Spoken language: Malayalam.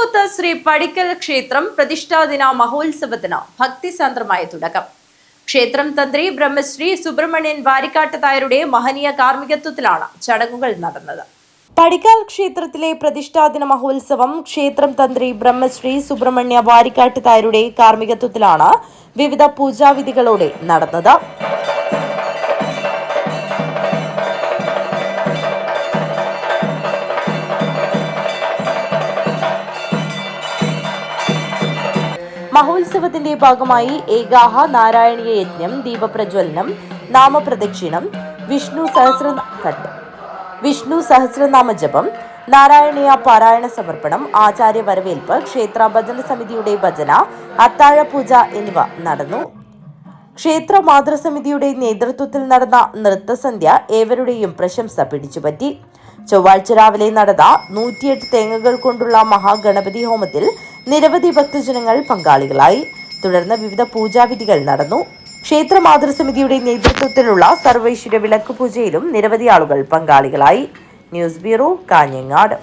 പൂക്കോത്ത് ശ്രീ പടിക്കൽ ക്ഷേത്രം പ്രതിഷ്ഠാദിന മഹോത്സവത്തിന് ഭക്തിസാന്ദ്രമായ തുടക്കം. ക്ഷേത്രം തന്ത്രി ബ്രഹ്മശ്രീ സുബ്രഹ്മണ്യൻ വാരിക്കാട്ട് തായരുടെ മഹനീയ കാർമ്മികത്വത്തിലാണ് ചടങ്ങുകൾ നടന്നത്. പടിക്കൽ ക്ഷേത്രത്തിലെ പ്രതിഷ്ഠാദിന മഹോത്സവം ക്ഷേത്രം തന്ത്രി ബ്രഹ്മശ്രീ സുബ്രഹ്മണ്യ വാരിക്കാട്ട് തായരുടെ കാർമ്മികത്വത്തിലാണ് വിവിധ പൂജാവിധികളോടെ നടന്നത്. മഹോത്സവത്തിന്റെ ഭാഗമായി ഏകാഹ നാരായണീയ യജ്ഞം, ദീപപ്രജ്വലനം, നാമപ്രദക്ഷിണം, വിഷ്ണു സഹസ്രനാമ ജപം, നാരായണീയ പാരായണ സമർപ്പണം, ആചാര്യ വരവേൽപ്പ്, ക്ഷേത്ര ഭജന സമിതിയുടെ ഭജന, അത്താഴ പൂജ എന്നിവ നടന്നു. ക്ഷേത്ര മാതൃസമിതിയുടെ നേതൃത്വത്തിൽ നടന്ന നൃത്തസന്ധ്യ ഏവരുടെയും പ്രശംസ പിടിച്ചുപറ്റി. ചൊവ്വാഴ്ച രാവിലെ നടന്ന 108 തേങ്ങകൾ കൊണ്ടുള്ള മഹാഗണപതി ഹോമത്തിൽ നിരവധി ഭക്തജനങ്ങൾ പങ്കാളികളായി. തുടർന്ന് വിവിധ പൂജാവിധികൾ നടന്നു. ക്ഷേത്ര മാതൃസമിതിയുടെ നേതൃത്വത്തിലുള്ള സർവൈശ്വര്യ വിളക്ക് പൂജയിലും നിരവധി ആളുകൾ പങ്കാളികളായി. News bureau, Kanhangad.